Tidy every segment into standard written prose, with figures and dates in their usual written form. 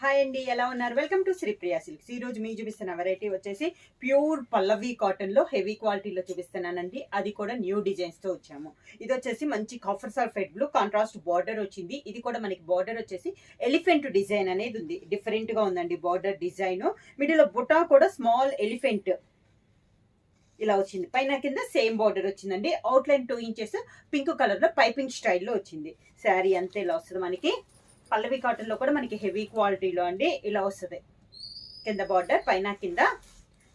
Hi అండి, ఎలా ఉన్నారు? Welcome to Sripriya silks. ఈ రోజు మీకు చూపిస్తున్న వెరైటీ వచ్చేసి ప్యూర్ పల్లవి కాటన్ లో హెవీ క్వాలిటీలో చూపిస్తున్నానండి. అది కూడా న్యూ డిజైన్స్ తో వచ్చాము. ఇది వచ్చేసి మంచి copper sulphate blue contrast border వచ్చింది. ఇది కూడా మనకి బార్డర్ వచ్చేసి ఎలిఫెంట్ డిజైన్ అనేది ఉంది. డిఫరెంట్ గా ఉందండి బార్డర్ డిజైన్. మిడిల్ లో బుటా కూడా స్మాల్ ఎలిఫెంట్ ఇలా వచ్చింది. పైన కింద సేమ్ బార్డర్ వచ్చిందండి. అవుట్లైన్ 2 ఇంచెస్ పింక్ కలర్ లో పైపింగ్ స్టైల్లో వచ్చింది. శారీ అంతే ఇలా వస్తుంది మనకి. పల్లవి కాటన్ లో కూడా మనకి హెవీ క్వాలిటీలో అండి ఇలా వస్తుంది. కింద బార్డర్ పైన కింద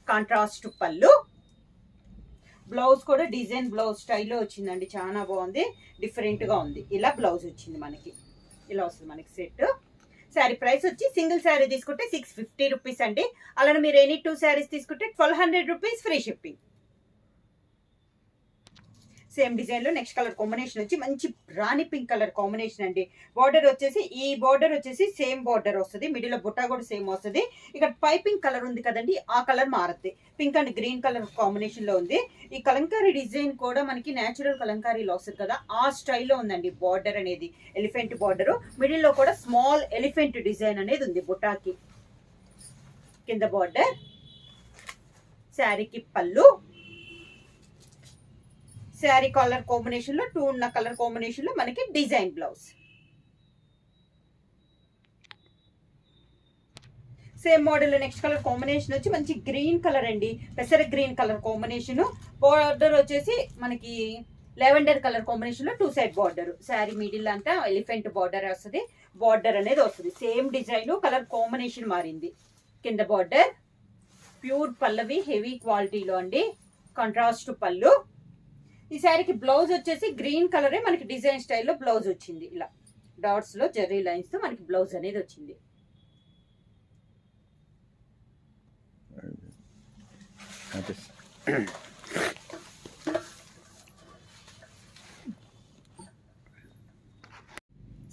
కాంట్రాస్ట్ పళ్ళు. బ్లౌజ్ కూడా డిజైన్ బ్లౌజ్ స్టైల్లో వచ్చిందండి. చాలా బాగుంది, డిఫరెంట్ గా ఉంది. ఇలా బ్లౌజ్ వచ్చింది మనకి. ఇలా వస్తుంది మనకి సెట్. శారీ ప్రైస్ వచ్చి సింగిల్ శారీ తీసుకుంటే 650 రూపీస్ అండి. అలానే మీరు ఎనీ 2 శారీస్ తీసుకుంటే 1200 rupees free shipping. Same design లో నెక్స్ట్ కలర్ కాంబినేషన్ వచ్చి మంచి రాణి పింక్ కలర్ కాంబినేషన్ అండి. బార్డర్ వచ్చేసి ఈ బార్డర్ వచ్చేసి సేమ్ బార్డర్ వస్తుంది. మిడిల్ లో బుట్టా కూడా సేమ్ వస్తుంది. ఇక్కడ పైపింగ్ కలర్ ఉంది కదండి, ఆ కలర్ మారుద్ది. Pink and green colour combination లో ఉంది. ఈ కలంకారీ డిజైన్ కూడా మనకి నేచురల్ కలంకారీలో వస్తుంది కదా, ఆ స్టైల్లో ఉందండి బార్డర్ అనేది. ఎలిఫెంట్ బార్డర్, మిడిల్ లో కూడా స్మాల్ ఎలిఫెంట్ డిజైన్ అనేది ఉంది బుటాకి. కింద బార్డర్, శారీకి పళ్ళు, శారీ కలర్ కాంబినేషన్ లో 2 ఉన్న కలర్ కాంబినేషన్ లో మనకి design blouse. Same model next colour combination వచ్చి మంచి గ్రీన్ కలర్ అండి. పెసర గ్రీన్ కలర్ కాంబినేషన్. బార్డర్ వచ్చేసి మనకి లెవెండర్ కలర్ కాంబినేషన్ లో 2 సైడ్ బార్డర్. శారీ మిడిల్ అంతా ఎలిఫెంట్ బార్డర్ వస్తుంది. బార్డర్ అనేది వస్తుంది. సేమ్ డిజైన్, కలర్ కాంబినేషన్ మారింది. కింద బార్డర్ ప్యూర్ పల్లవి హెవీ క్వాలిటీలో అండి. కాంట్రాస్ట్ పళ్ళు. ఈ శారీకి బ్లౌజ్ వచ్చేసి గ్రీన్ కలరే మనకి డిజైన్ స్టైల్లో బ్లౌజ్ వచ్చింది. ఇలా డాట్స్ లో జెర్రీ లైన్స్ తో మనకి బ్లౌజ్ అనేది వచ్చింది.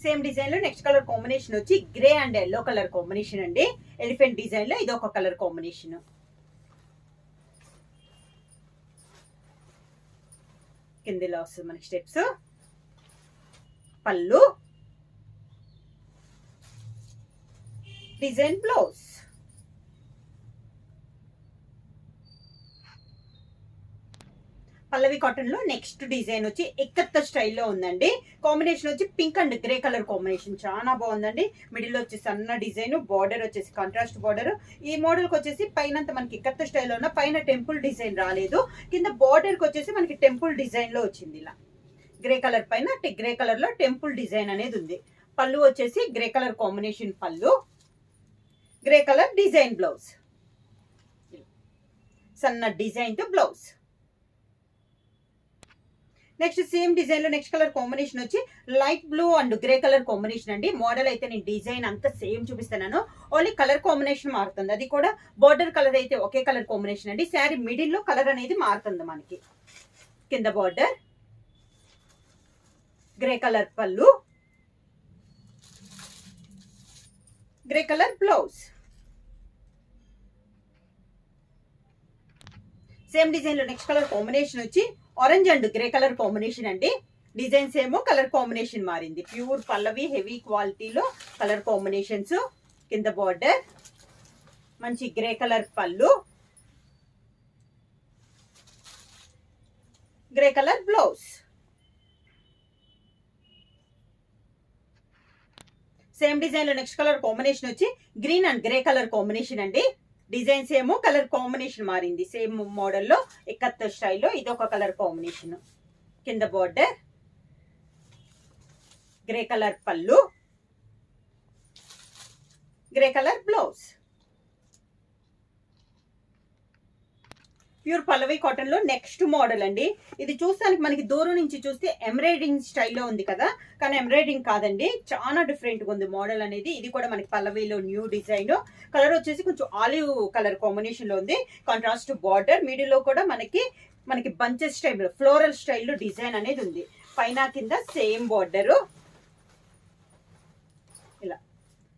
సేమ్ డిజైన్ లో నెక్స్ట్ కలర్ కాంబినేషన్ వచ్చి grey and yellow colour combination అండి. ఎలిఫెంట్ డిజైన్ లో ఇది ఒక కలర్ కాంబినేషన్. కిందలో వస్తుంది మనకి స్టెప్స్. పళ్ళు, డిజైన్ బ్లౌజ్. పల్లవి కాటన్ లో నెక్స్ట్ డిజైన్ వచ్చి ఎక్కత్త స్టైల్లో ఉందండి. కాంబినేషన్ వచ్చి pink and grey colour combination చాలా బాగుందండి. మిడిల్ వచ్చి సన్న డిజైన్, బార్డర్ వచ్చేసి కాంట్రాస్ట్ బార్డర్. ఈ మోడల్ కి వచ్చేసి పైన మనకి ఎక్కత్త స్టైల్లో ఉన్న, పైన టెంపుల్ డిజైన్ రాలేదు. కింద బార్డర్ కి వచ్చేసి మనకి టెంపుల్ డిజైన్ లో వచ్చింది. ఇలా గ్రే కలర్ పైన గ్రే కలర్ లో టెంపుల్ డిజైన్ అనేది ఉంది. పళ్ళు వచ్చేసి గ్రే కలర్ కాంబినేషన్ పళ్ళు, గ్రే కలర్ డిజైన్ బ్లౌజ్. సన్న డిజైన్ తో బ్లౌజ్. నెక్స్ట్ సేమ్ డిజైన్ లో నెక్స్ట్ కలర్ కాంబినేషన్ వచ్చి light blue and grey colour combination అండి. మోడల్ అయితే నేను డిజైన్ అంతా సేమ్ చూపిస్తున్నాను, ఓన్లీ కలర్ కాంబినేషన్ మారుతుంది. అది కూడా బార్డర్ కలర్ అయితే ఒకే కలర్ కాంబినేషన్ అండి. శారీ మిడిల్ లో కలర్ అనేది మారుతుంది మనకి. కింద బార్డర్, గ్రే కలర్ పళ్ళు, grey colour blouse. Same design లో నెక్స్ట్ కలర్ కాంబినేషన్ వచ్చి orange and grey colour combination అండి. డిజైన్స్ ఏమో కలర్ కాంబినేషన్ మారింది. ప్యూర్ పల్లవి హెవీ క్వాలిటీలో కలర్ కాంబినేషన్స్. కింద బార్డర్, మంచి గ్రే కలర్ పళ్ళు, grey colour blouse. Same design లో నెక్స్ట్ కలర్ కాంబినేషన్ వచ్చి green and grey colour combination అండి. డిజైన్స్ ఏమో కలర్ కాంబినేషన్ మారింది. సేమ్ మోడల్లో ఎక్కత్త స్టైల్లో ఇదొక కలర్ కాంబినేషన్. కింద బార్డర్, గ్రే కలర్ పళ్ళు, గ్రే కలర్ బ్లౌజ్. ప్యూర్ పల్లవి కాటన్ లో నెక్స్ట్ మోడల్ అండి. ఇది చూస్తానికి మనకి దూరం నుంచి చూస్తే ఎంబ్రాయిడింగ్ స్టైల్లో ఉంది కదా, కానీ ఎంబ్రాయిడింగ్ కాదండి, చాలా డిఫరెంట్ గా ఉంది మోడల్ అనేది. ఇది కూడా మనకి పల్లవిలో న్యూ డిజైన్. కలర్ వచ్చేసి కొంచెం ఆలివ్ కలర్ కాంబినేషన్ లో ఉంది. కాంట్రాస్ట్ బార్డర్, మిడిల్ లో కూడా మనకి బంచెస్ స్టైల్ ఫ్లోరల్ స్టైల్లో డిజైన్ అనేది ఉంది. పైన కింద సేమ్ బార్డర్, ఇలా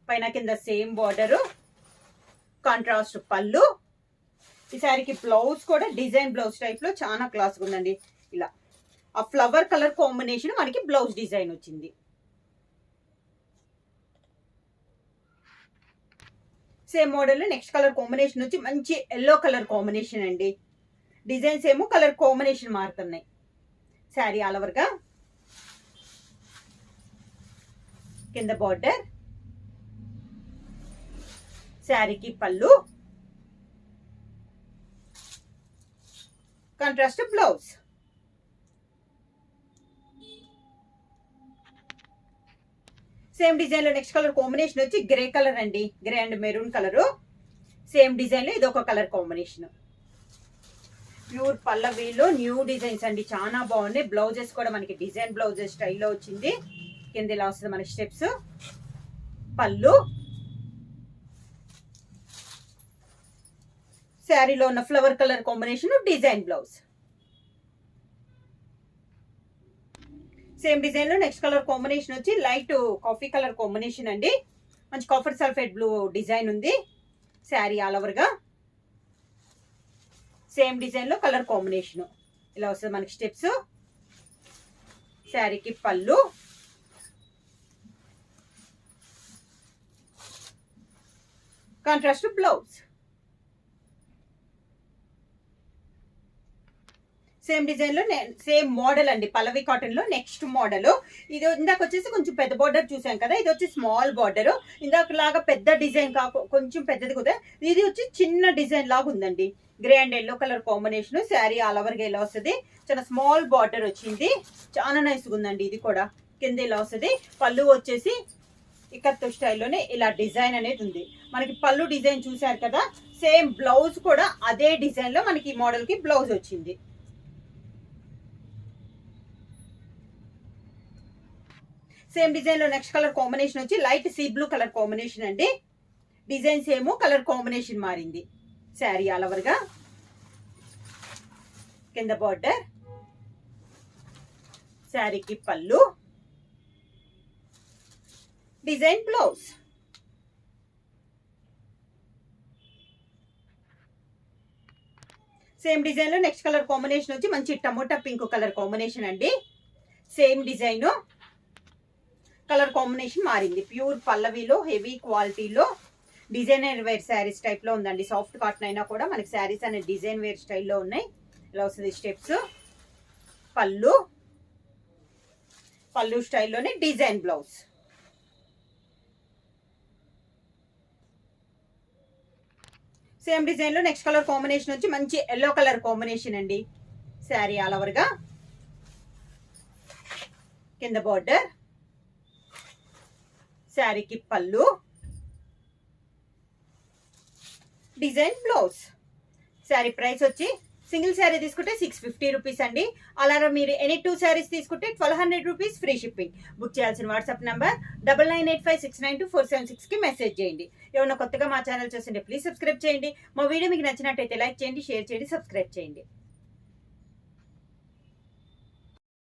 పైన కింద సేమ్ బార్డర్, కాంట్రాస్ట్ పళ్ళు. ఈ శారీకి బ్లౌజ్ కూడా డిజైన్ బ్లౌజ్ టైప్ లో చాలా క్లాస్ ఉందండి. ఇలా ఆ ఫ్లవర్ కలర్ కాంబినేషన్ మనకి బ్లౌజ్ డిజైన్ వచ్చింది. Same model next colour combination వచ్చి మంచి ఎల్లో కలర్ కాంబినేషన్ అండి. డిజైన్స్ ఏమో కలర్ కాంబినేషన్ మారుతున్నాయి. శారీ ఆల్ ఓవర్ గా కింద బార్డర్, శారీకి పళ్ళు, కాంట్రాస్ట్ బ్లౌజ్. సేమ్ డిజైన్ లో నెక్స్ట్ కలర్ కాంబినేషన్ వచ్చి గ్రే కలర్ అండి. Grey and maroon colour. Same design లో ఇది ఒక కలర్ కాంబినేషన్. ప్యూర్ పల్లవీలో న్యూ డిజైన్స్ అండి, చాలా బాగున్నాయి. బ్లౌజెస్ కూడా మనకి డిజైన్ బ్లౌజెస్ స్టైల్లో వచ్చింది. కింద ఇలా వస్తుంది మనకి స్టెప్స్, పళ్ళు, శారీలో ఉన్న flower colour combination, design blouse. Same design లో నెక్స్ట్ కలర్ కాంబినేషన్ వచ్చి లైట్ కాఫీ కలర్ కాంబినేషన్ అండి. మంచి కాఫర్ సల్ఫేట్ బ్లూ డిజైన్ ఉంది. శారీ ఆల్ ఓవర్ గా సేమ్ డిజైన్ లో కలర్ కాంబినేషన్ ఇలా వస్తుంది మనకి స్టెప్స్, శారీకి పళ్ళు, కాంట్రాస్ట్ బ్లౌజ్. సేమ్ డిజైన్ లో సేమ్ మోడల్ అండి, పల్లవి కాటన్ లో నెక్స్ట్ మోడల్. ఇది ఇందాక వచ్చేసి కొంచెం పెద్ద బార్డర్ చూసాం కదా, ఇది వచ్చి స్మాల్ బార్డర్. ఇందాక లాగా పెద్ద డిజైన్ కొంచెం పెద్దది కూడా, ఇది వచ్చి చిన్న డిజైన్ లాగా ఉందండి. Grey and yellow colour combination. Sari all over గా ఇలా వస్తుంది. చాలా స్మాల్ బార్డర్ వచ్చింది, చాలా నైస్ గా ఉందండి. ఇది కూడా కింద ఇలా వస్తుంది. పళ్ళు వచ్చేసి ఇకత్తు స్టైల్లోనే ఇలా డిజైన్ అనేది ఉంది. మనకి పళ్ళు డిజైన్ చూసారు కదా, సేమ్ బ్లౌజ్ కూడా అదే డిజైన్ లో మనకి ఈ మోడల్ కి బ్లౌజ్ వచ్చింది. సేమ్ డిజైన్ లో నెక్స్ట్ కలర్ కాంబినేషన్ వచ్చి light sea blue colour combination అండి. డిజైన్స్ ఏమో కలర్ కాంబినేషన్ మారింది. శారీ ఆల్ ఓవర్ గా కింద బార్డర్, శారీకి పళ్ళు, డిజైన్ బ్లౌజ్. సేమ్ డిజైన్ లో నెక్స్ట్ కలర్ కాంబినేషన్ వచ్చి మంచి టమోటా పింక్ కలర్ కాంబినేషన్ అండి. సేమ్ డిజైన్, కలర్ కాంబినేషన్ మారింది. ప్యూర్ పల్లవిలో హెవీ క్వాలిటీలో డిజైనర్ వేర్ శారీస్ టైప్ లో ఉందండి. సాఫ్ట్ కాటన్ అయినా కూడా మనకి శారీస్ అనే డిజైన్ వేర్ స్టైల్లో ఉన్నాయి. ఇలా వస్తుంది స్టెప్స్, పళ్ళు, పళ్ళు స్టైల్లోనే డిజైన్ బ్లౌజ్. సేమ్ డిజైన్ లో నెక్స్ట్ కలర్ కాంబినేషన్ వచ్చి మంచి ఎల్లో కలర్ కాంబినేషన్ అండి. శారీ ఆల్ ఓవర్ గా కింద బార్డర్, శారీకి పళ్ళు, డిజైన్ బ్లౌజ్. శారీ ప్రైస్ వచ్చి సింగిల్ శారీ తీసుకుంటే 650 రూపీస్ అండి. అలాగే మీరు ఎనీ 2 శారీస్ తీసుకుంటే 1200 రూపీస్ ఫ్రీ షిప్పింగ్. బుక్ చేయాల్సిన వాట్సాప్ నంబర్ 9985692476 కి మెసేజ్ చేయండి. ఏమన్నా కొత్తగా మా ఛానల్ చూస్తుంటే ప్లీజ్ సబ్స్క్రైబ్ చేయండి. మా వీడియో మీకు నచ్చినట్టయితే లైక్ చేయండి, షేర్ చేయండి, సబ్స్క్రైబ్ చేయండి.